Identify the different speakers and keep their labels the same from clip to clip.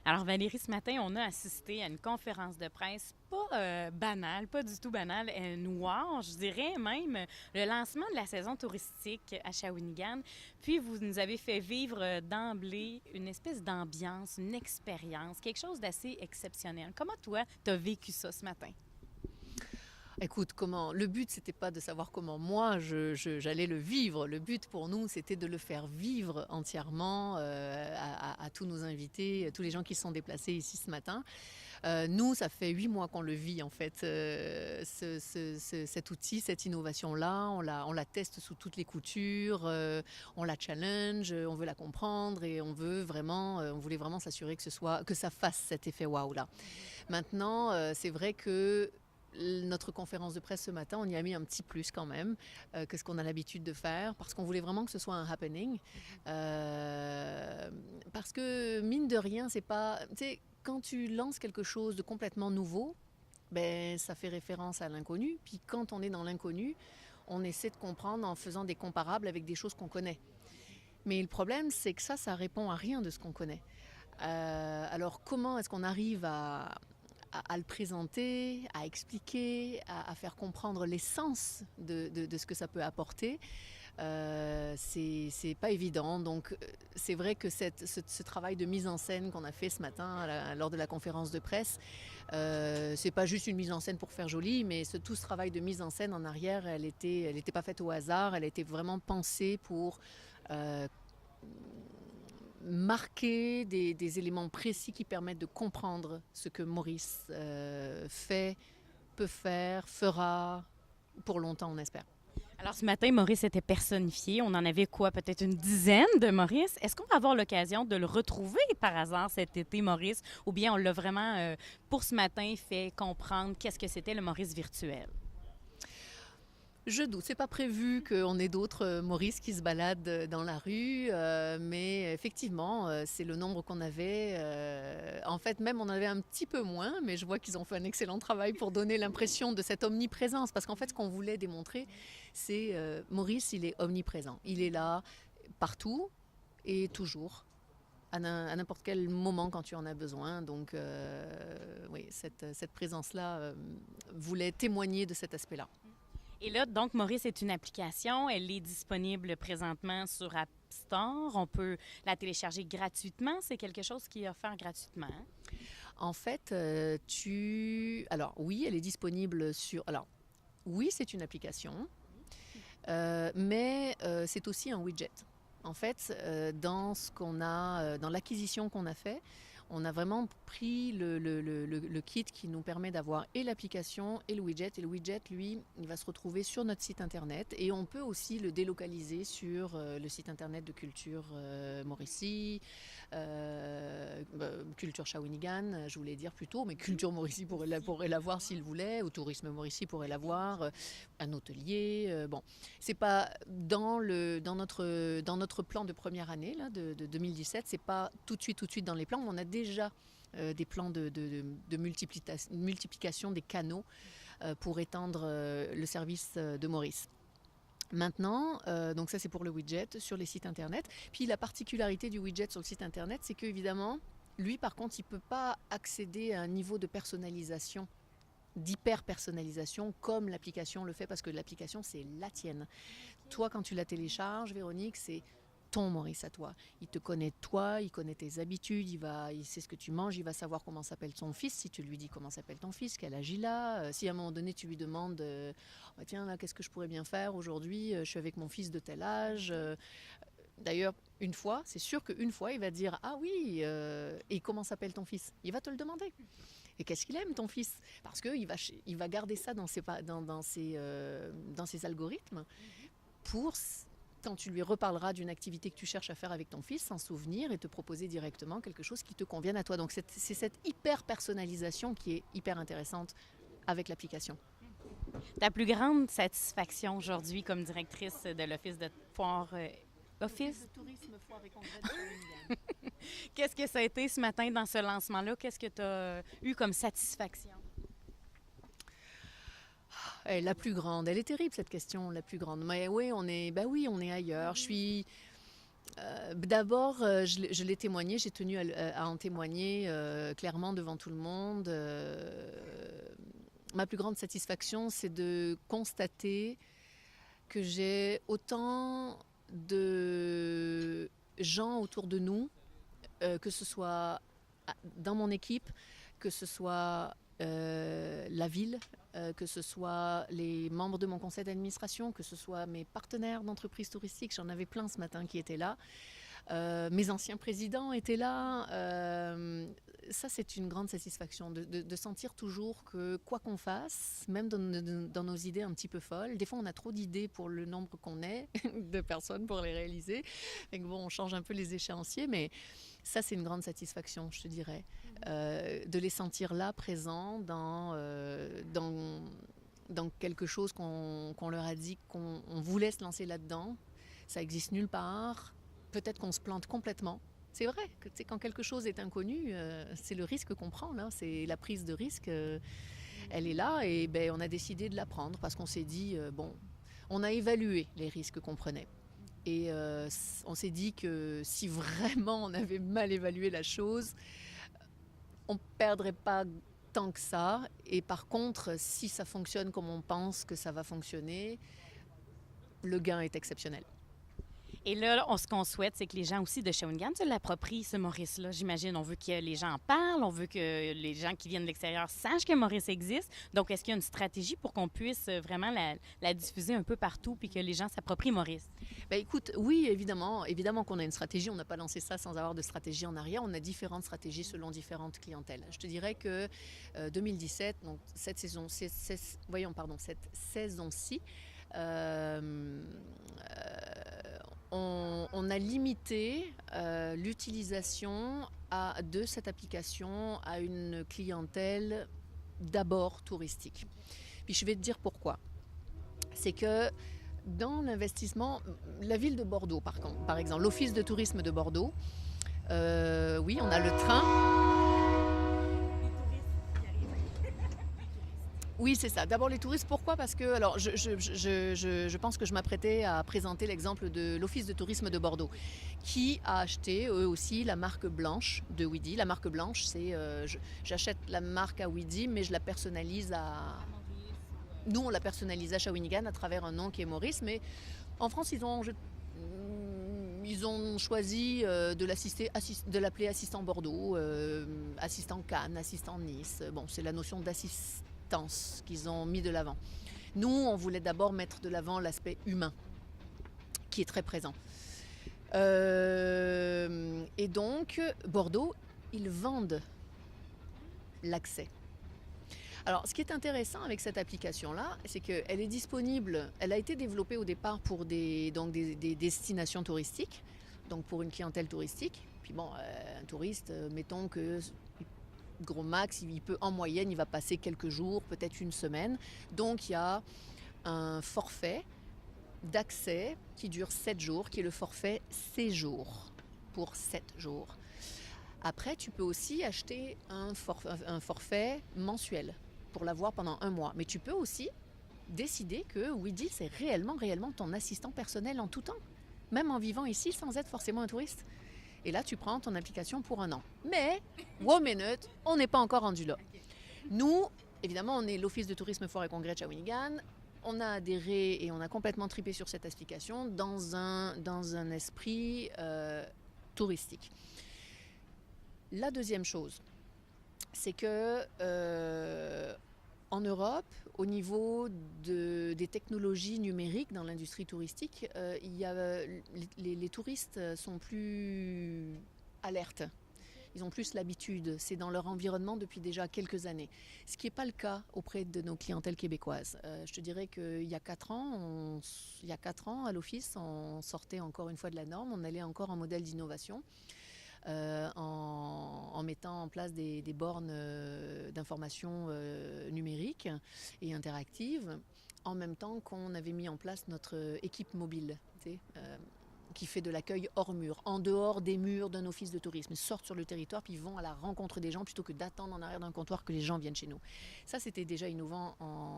Speaker 1: Alors Valérie, ce matin, on a assisté à une conférence de presse pas banale, pas du tout banale, noire, je dirais même, le lancement de la saison touristique à Shawinigan. Puis vous nous avez fait vivre d'emblée une espèce d'ambiance, une expérience, quelque chose d'assez exceptionnel. Comment toi, t'as vécu ça ce matin?
Speaker 2: Écoute, le but, c'était pas de savoir comment moi j'allais le vivre. Le but pour nous, c'était de le faire vivre entièrement à tous nos invités, à tous les gens qui sont déplacés ici ce matin. Nous, ça fait 8 mois qu'on le vit en fait, cet outil, cette innovation-là. On la teste sous toutes les coutures, on la challenge, on veut la comprendre et on voulait vraiment s'assurer que ça fasse cet effet waouh là. Maintenant, c'est vrai que notre conférence de presse ce matin, on y a mis un petit plus quand même que ce qu'on a l'habitude de faire parce qu'on voulait vraiment que ce soit un happening. Parce que mine de rien, c'est pas. Tu sais, quand tu lances quelque chose de complètement nouveau, ben, ça fait référence à l'inconnu. Puis quand on est dans l'inconnu, on essaie de comprendre en faisant des comparables avec des choses qu'on connaît. Mais le problème, c'est que ça répond à rien de ce qu'on connaît. Alors comment est-ce qu'on arrive à le présenter, à expliquer, à faire comprendre l'essence de ce que ça peut apporter? C'est pas évident. Donc c'est vrai que ce travail de mise en scène qu'on a fait ce matin lors de la conférence de presse, c'est pas juste une mise en scène pour faire joli, mais tout ce travail de mise en scène en arrière, elle était pas faite au hasard, elle était vraiment pensée pour euh, marquer des éléments précis qui permettent de comprendre ce que Maurice fait, peut faire, fera pour longtemps, on espère.
Speaker 1: Alors ce matin, Maurice était personnifié. On en avait quoi, peut-être une dizaine de Maurice. Est-ce qu'on va avoir l'occasion de le retrouver par hasard cet été, Maurice? Ou bien on l'a vraiment, pour ce matin, fait comprendre qu'est-ce que c'était le Maurice virtuel?
Speaker 2: Je doute, c'est pas prévu qu'on ait d'autres Maurice qui se baladent dans la rue, mais effectivement, c'est le nombre qu'on avait. En fait, même on en avait un petit peu moins, mais je vois qu'ils ont fait un excellent travail pour donner l'impression de cette omniprésence. Parce qu'en fait, ce qu'on voulait démontrer, c'est Maurice, il est omniprésent. Il est là partout et toujours. À n'importe quel moment quand tu en as besoin. Donc, oui, cette présence-là voulait témoigner de cet aspect-là.
Speaker 1: Et là, donc, Maurice est une application. Elle est disponible présentement sur App Store. On peut la télécharger gratuitement. C'est quelque chose qui est offert gratuitement, hein?
Speaker 2: En fait, Alors oui, elle est disponible sur... Alors oui, c'est une application, mais c'est aussi un widget. En fait, dans l'acquisition qu'on a fait, on a vraiment pris le kit qui nous permet d'avoir et l'application et le widget. Et le widget, lui, il va se retrouver sur notre site internet. Et on peut aussi le délocaliser sur le site internet de Culture Mauricie, Culture Shawinigan, je voulais dire plutôt, mais Culture Mauricie pourrait l'avoir s'il voulait, ou Tourisme Mauricie pourrait l'avoir, un hôtelier. Bon, c'est pas dans notre plan de première année là, de 2017, c'est pas tout de suite dans les plans. On a déjà des plans de multiplication des canaux pour étendre le service de Maurice. Maintenant, donc ça c'est pour le widget sur les sites internet. Puis la particularité du widget sur le site internet, c'est qu'évidemment, lui par contre, il ne peut pas accéder à un niveau de personnalisation, d'hyper-personnalisation comme l'application le fait, parce que l'application c'est la tienne. Toi, quand tu la télécharges, Véronique, c'est ton Maurice à toi. Il te connaît toi, il connaît tes habitudes, il sait ce que tu manges, il va savoir comment s'appelle ton fils. Si tu lui dis comment s'appelle ton fils, quel âge il a, si à un moment donné tu lui demandes oh, tiens là qu'est-ce que je pourrais bien faire aujourd'hui, je suis avec mon fils de tel âge. D'ailleurs, une fois, c'est sûr qu'une fois, il va dire ah oui, et comment s'appelle ton fils? Il va te le demander. Et qu'est-ce qu'il aime ton fils? Parce il va garder ça dans ses algorithmes pour quand tu lui reparleras d'une activité que tu cherches à faire avec ton fils, s'en souvenir et te proposer directement quelque chose qui te convienne à toi. Donc c'est cette hyper personnalisation qui est hyper intéressante avec l'application.
Speaker 1: Ta plus grande satisfaction aujourd'hui comme directrice de l'Office de foire
Speaker 2: Office de
Speaker 1: Office?
Speaker 2: tourisme, foire et congrès de Shawinigan.
Speaker 1: Qu'est-ce que ça a été ce matin dans ce lancement-là? Qu'est-ce que tu as eu comme satisfaction?
Speaker 2: La plus grande, elle est terrible cette question, la plus grande. Mais oui, on est ailleurs. D'abord, je l'ai témoigné, j'ai tenu à en témoigner clairement devant tout le monde. Ma plus grande satisfaction, c'est de constater que j'ai autant de gens autour de nous, que ce soit dans mon équipe, que ce soit la ville, que ce soit les membres de mon conseil d'administration, que ce soit mes partenaires d'entreprises touristiques, j'en avais plein ce matin qui étaient là. Mes anciens présidents étaient là. Ça, c'est une grande satisfaction de sentir toujours que quoi qu'on fasse, même dans nos idées un petit peu folles, des fois on a trop d'idées pour le nombre qu'on est de personnes pour les réaliser. Et que bon, on change un peu les échéanciers, mais ça, c'est une grande satisfaction, je te dirais, de les sentir là, présents dans quelque chose qu'on leur a dit qu'on voulait se lancer là-dedans. Ça existe nulle part. Peut-être qu'on se plante complètement. C'est vrai que quand quelque chose est inconnu, c'est le risque qu'on prend, là. C'est la prise de risque, elle est là et ben, on a décidé de la prendre parce qu'on s'est dit, bon, on a évalué les risques qu'on prenait. Et on s'est dit que si vraiment on avait mal évalué la chose, on ne perdrait pas tant que ça. Et par contre, si ça fonctionne comme on pense que ça va fonctionner, le gain est exceptionnel.
Speaker 1: Et là, ce qu'on souhaite, c'est que les gens aussi de Shawinigan se l'approprient, ce Maurice-là. J'imagine, on veut que les gens en parlent, on veut que les gens qui viennent de l'extérieur sachent que Maurice existe. Donc, est-ce qu'il y a une stratégie pour qu'on puisse vraiment la diffuser un peu partout puis que les gens s'approprient Maurice?
Speaker 2: Ben écoute, oui, évidemment qu'on a une stratégie. On n'a pas lancé ça sans avoir de stratégie en arrière. On a différentes stratégies selon différentes clientèles. Je te dirais que 2017, donc cette saison-ci, on a limité l'utilisation de cette application à une clientèle d'abord touristique. Puis je vais te dire pourquoi. C'est que dans l'investissement, la ville de Bordeaux, par exemple, l'Office de tourisme de Bordeaux, oui, on a le train. Oui, c'est ça. D'abord les touristes. Pourquoi? Parce que, alors, je pense que je m'apprêtais à présenter l'exemple de l'Office de tourisme de Bordeaux, qui a acheté, eux aussi, la marque blanche de Ouidy. La marque blanche, c'est, j'achète la marque à Ouidy, mais je la personnalise à... Nous, on la personnalise à Shawinigan à travers un nom qui est Maurice, mais en France, ils ont choisi de l'appeler assistant Bordeaux, assistant Cannes, assistant Nice. Bon, c'est la notion d'assistance qu'ils ont mis de l'avant. Nous, on voulait d'abord mettre de l'avant l'aspect humain, qui est très présent. Et donc, Bordeaux, ils vendent l'accès. Alors, ce qui est intéressant avec cette application-là, c'est qu'elle est disponible, elle a été développée au départ pour des destinations touristiques, donc pour une clientèle touristique. Puis bon, un touriste, mettons que gros max, en moyenne, il va passer quelques jours, peut-être une semaine. Donc, il y a un forfait d'accès qui dure 7 jours, qui est le forfait séjour pour 7 jours. Après, tu peux aussi acheter un forfait mensuel pour l'avoir pendant 1 mois. Mais tu peux aussi décider que Ouidy, c'est réellement ton assistant personnel en tout temps, même en vivant ici sans être forcément un touriste. Et là, tu prends ton application pour 1 an. Mais, one minute, on n'est pas encore rendu là. Nous, évidemment, on est l'Office de tourisme Foire et Congrès de Shawinigan. On a adhéré et on a complètement tripé sur cette application dans un esprit touristique. La deuxième chose, c'est que en Europe, au niveau des technologies numériques dans l'industrie touristique, les touristes sont plus alertes. Ils ont plus l'habitude, c'est dans leur environnement depuis déjà quelques années. Ce qui n'est pas le cas auprès de nos clientèles québécoises. Je te dirais qu'il y a 4 ans, à l'Office, on sortait encore une fois de la norme, on allait encore en modèle d'innovation. En mettant en place des bornes d'information numérique et interactive, en même temps qu'on avait mis en place notre équipe mobile, qui fait de l'accueil hors mur, en dehors des murs d'un office de tourisme. Ils sortent sur le territoire puis ils vont à la rencontre des gens plutôt que d'attendre en arrière d'un comptoir que les gens viennent chez nous. Ça, c'était déjà innovant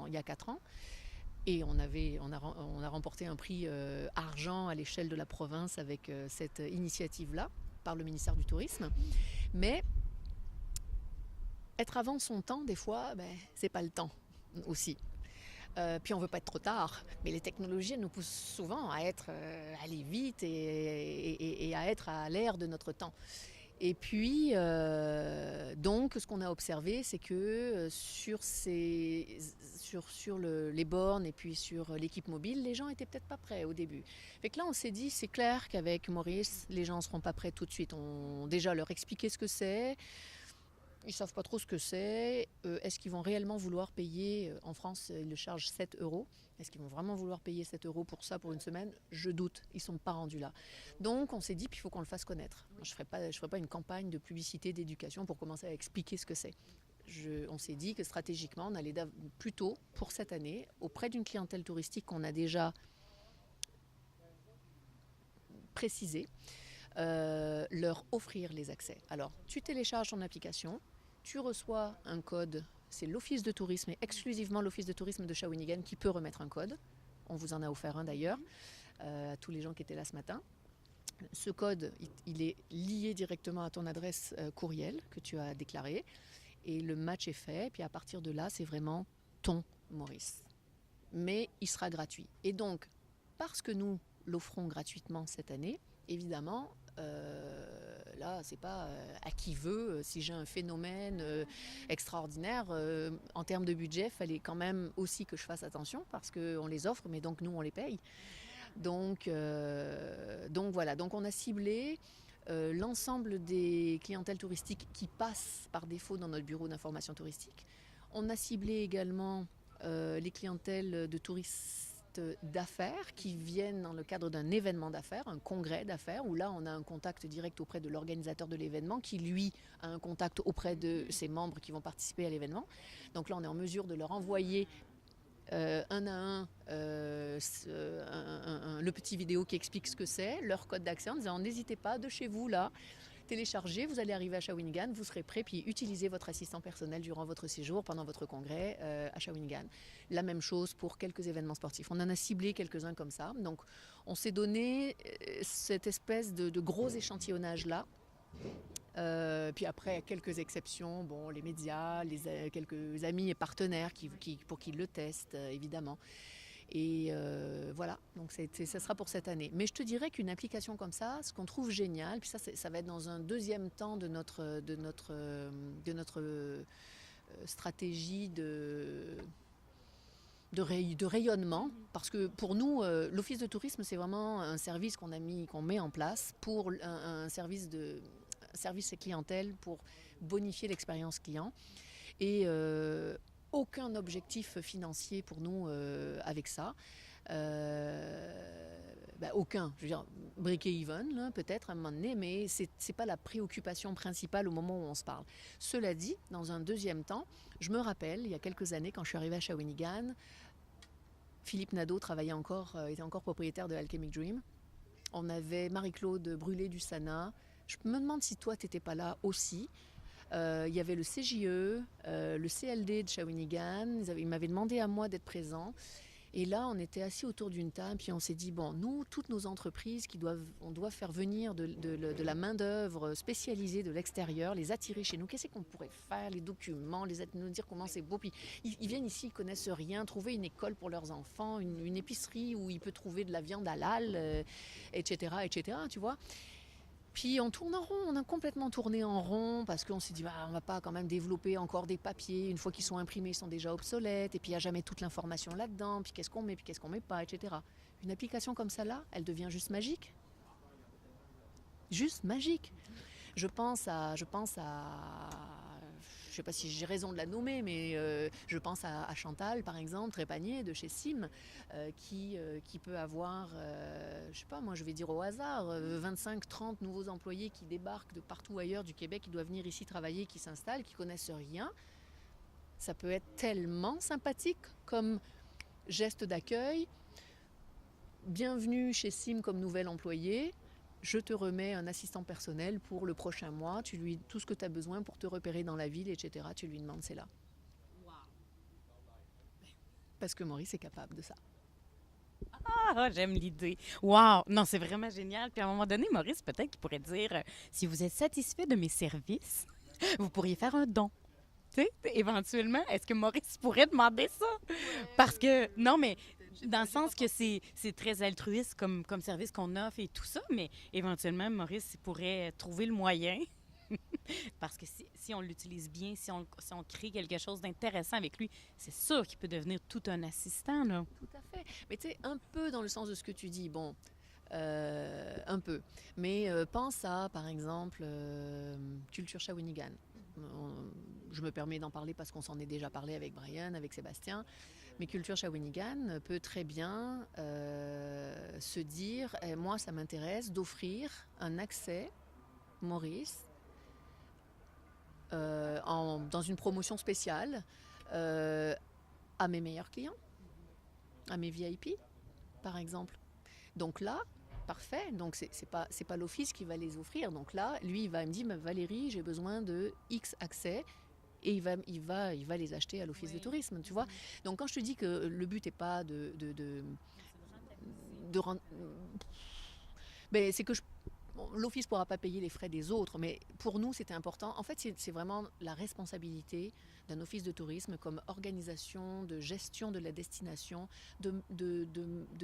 Speaker 2: il y a 4 ans. Et on a remporté un prix argent à l'échelle de la province avec cette initiative-là par le ministère du Tourisme. Mais être avant son temps, des fois, c'est pas le temps aussi. Puis on veut pas être trop tard, mais les technologies nous poussent souvent à aller vite et à être à l'ère de notre temps. Et puis, donc, ce qu'on a observé, c'est que sur les bornes et puis sur l'équipe mobile, les gens étaient peut-être pas prêts au début. Fait que là, on s'est dit, c'est clair qu'avec Maurice, les gens ne seront pas prêts tout de suite. On déjà leur expliquer ce que c'est. Ils ne savent pas trop ce que c'est. Est-ce qu'ils vont réellement vouloir payer En France, ils le chargent 7 euros. Est-ce qu'ils vont vraiment vouloir payer 7 euros pour ça pour une semaine? Je doute. Ils ne sont pas rendus là. Donc, on s'est dit, puis il faut qu'on le fasse connaître. Je ne ferai pas une campagne de publicité, d'éducation pour commencer à expliquer ce que c'est. On s'est dit que stratégiquement, on allait plutôt, pour cette année, auprès d'une clientèle touristique qu'on a déjà précisée, leur offrir les accès. Alors, tu télécharges ton application, tu reçois un code, c'est l'Office de tourisme et exclusivement l'Office de tourisme de Shawinigan qui peut remettre un code. On vous en a offert un d'ailleurs, à tous les gens qui étaient là ce matin. Ce code, il est lié directement à ton adresse courriel que tu as déclarée et le match est fait. Puis à partir de là, c'est vraiment ton Maurice. Mais il sera gratuit. Et donc, parce que nous l'offrons gratuitement cette année, évidemment, là, c'est pas à qui veut. Si j'ai un phénomène extraordinaire, en termes de budget, il fallait quand même aussi que je fasse attention parce qu'on les offre, mais donc nous, on les paye. Donc voilà, donc on a ciblé l'ensemble des clientèles touristiques qui passent par défaut dans notre bureau d'information touristique. On a ciblé également les clientèles de touristes d'affaires qui viennent dans le cadre d'un événement d'affaires, un congrès d'affaires, où là on a un contact direct auprès de l'organisateur de l'événement qui lui a un contact auprès de ses membres qui vont participer à l'événement. Donc là on est en mesure de leur envoyer un à un le petit vidéo qui explique ce que c'est, leur code d'accès en disant n'hésitez pas de chez vous là, téléchargez, vous allez arriver à Shawinigan, vous serez prêt, puis utilisez votre assistant personnel durant votre séjour, pendant votre congrès à Shawinigan. La même chose pour quelques événements sportifs. On en a ciblé quelques-uns comme ça. Donc on s'est donné cette espèce de gros échantillonnage-là. Puis après, quelques exceptions, bon, les médias, quelques amis et partenaires pour qu'ils le testent, évidemment. Et voilà, donc ça sera pour cette année. Mais je te dirais qu'une application comme ça, ce qu'on trouve génial, puis ça va être dans un deuxième temps de notre stratégie de rayonnement, parce que pour nous, l'Office de tourisme, c'est vraiment un service qu'on met en place pour un service et clientèle pour bonifier l'expérience client. Et aucun objectif financier pour nous avec ça. Aucun. Je veux dire, break-even, peut-être à un moment donné, mais c'est pas la préoccupation principale au moment où on se parle. Cela dit, dans un deuxième temps, je me rappelle, il y a quelques années, quand je suis arrivée à Shawinigan, Philippe Nadeau était encore propriétaire de Alchemic Dream. On avait Marie-Claude Brûlé du Sana. Je me demande si toi, tu n'étais pas là aussi. Il y avait le CJE, le CLD de Shawinigan. Ils m'avaient demandé à moi d'être présent. Et là, on était assis autour d'une table, puis on s'est dit, bon, nous, toutes nos entreprises, on doit faire venir de la main-d'œuvre spécialisée de l'extérieur, les attirer chez nous. Qu'est-ce qu'on pourrait faire? Les documents, nous dire comment c'est beau. Puis ils viennent ici, ils connaissent rien, trouver une école pour leurs enfants, une épicerie où ils peuvent trouver de la viande halal, etc., tu vois. Puis on tourne en rond, on a complètement tourné en rond parce qu'on s'est dit on va pas quand même développer encore des papiers, une fois qu'ils sont imprimés ils sont déjà obsolètes et puis il n'y a jamais toute l'information là-dedans, puis qu'est-ce qu'on met, puis qu'est-ce qu'on met pas, etc. Une application comme ça là, elle devient juste magique. Juste magique. Je pense à je ne sais pas si j'ai raison de la nommer, mais je pense à Chantal, par exemple, Trépanier, de chez Sim, qui peut avoir, je ne sais pas, moi je vais dire au hasard, 25-30 nouveaux employés qui débarquent de partout ailleurs du Québec, qui doivent venir ici travailler, qui s'installent, qui ne connaissent rien. Ça peut être tellement sympathique comme geste d'accueil. Bienvenue chez Sim comme nouvel employé. Je te remets un assistant personnel pour le prochain mois, tout ce que tu as besoin pour te repérer dans la ville, etc. Tu lui demandes, c'est là. Wow. parce que Maurice est capable de ça.
Speaker 1: Ah, j'aime l'idée. Wow! Non, c'est vraiment génial. Puis à un moment donné, Maurice, peut-être qu'il pourrait dire, si vous êtes satisfait de mes services, vous pourriez faire un don. Tu sais, éventuellement, est-ce que Maurice pourrait demander ça? Parce que, non, mais dans le sens que c'est très altruiste comme service qu'on offre et tout ça, mais éventuellement, Maurice il pourrait trouver le moyen. Parce que si on l'utilise bien, si on crée quelque chose d'intéressant avec lui, c'est sûr qu'il peut devenir tout un assistant, là.
Speaker 2: Tout à fait. Mais tu sais, un peu dans le sens de ce que tu dis, bon, un peu. Mais pense à, par exemple, Culture Shawinigan. Je me permets d'en parler parce qu'on s'en est déjà parlé avec Brian, avec Sébastien. Mais Culture Shawinigan peut très bien se dire, moi ça m'intéresse d'offrir un accès, Maurice, dans une promotion spéciale à mes meilleurs clients, à mes VIP, par exemple. Donc là, parfait. Donc c'est pas l'office qui va les offrir. Donc là, lui, il va me dire, Valérie, j'ai besoin de X accès. Et il va les acheter à l'office de tourisme, tu vois. Donc quand je te dis que le but n'est pas de rendre... Mais c'est que l'office ne pourra pas payer les frais des autres, mais pour nous, c'était important. En fait, c'est vraiment la responsabilité d'un office de tourisme comme organisation, de gestion de la destination, de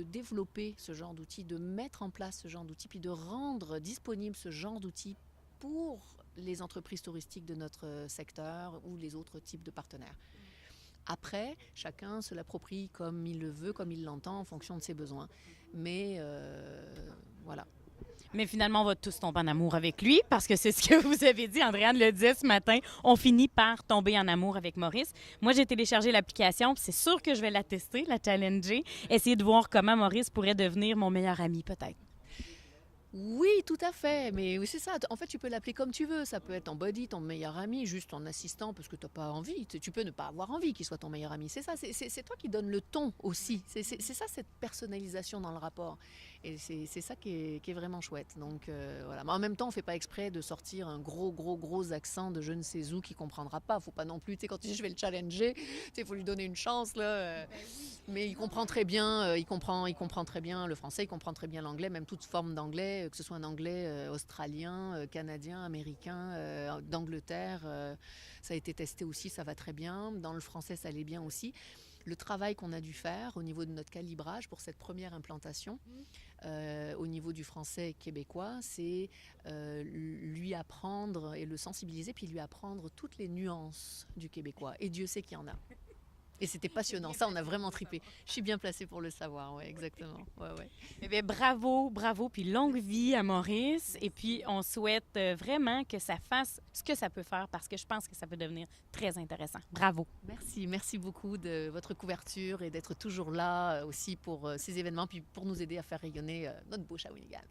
Speaker 2: développer ce genre d'outils, de mettre en place ce genre d'outils, puis de rendre disponible ce genre d'outils pour les entreprises touristiques de notre secteur ou les autres types de partenaires. Après, chacun se l'approprie comme il le veut, comme il l'entend, en fonction de ses besoins. Mais voilà.
Speaker 1: Mais finalement, on va tous tomber en amour avec lui parce que c'est ce que vous avez dit. Andréane le disait ce matin. On finit par tomber en amour avec Maurice. Moi, j'ai téléchargé l'application. C'est sûr que je vais la tester, la challenger. Essayer de voir comment Maurice pourrait devenir mon meilleur ami, peut-être.
Speaker 2: Oui, tout à fait. Mais oui, c'est ça. En fait, tu peux l'appeler comme tu veux. Ça peut être ton buddy, ton meilleur ami, juste ton assistant parce que tu n'as pas envie. Tu peux ne pas avoir envie qu'il soit ton meilleur ami. C'est ça. C'est toi qui donnes le ton aussi. C'est ça, cette personnalisation dans le rapport. Et c'est ça qui est vraiment chouette. Donc voilà. Mais en même temps, on ne fait pas exprès de sortir un gros accent de je ne sais où qui ne comprendra pas. Il ne faut pas non plus, tu sais, quand tu dis je vais le challenger, il faut lui donner une chance. Là, mais il comprend très bien, il comprend très bien le français, il comprend très bien l'anglais, même toute forme d'anglais, que ce soit un anglais australien, canadien, américain, d'Angleterre. Ça a été testé aussi, ça va très bien. Dans le français, ça allait bien aussi. Le travail qu'on a dû faire au niveau de notre calibrage pour cette première implantation, au niveau du français québécois, c'est lui apprendre et le sensibiliser, puis lui apprendre toutes les nuances du québécois. Et Dieu sait qu'il y en a. Et c'était passionnant. Ça, on a vraiment tripé. Je suis bien placée pour le savoir, ouais, exactement. Ouais.
Speaker 1: Eh bien, bravo, puis longue vie à Maurice. Et puis, on souhaite vraiment que ça fasse ce que ça peut faire parce que je pense que ça peut devenir très intéressant. Bravo.
Speaker 2: Merci beaucoup de votre couverture et d'être toujours là aussi pour ces événements, puis pour nous aider à faire rayonner notre beau Shawinigan.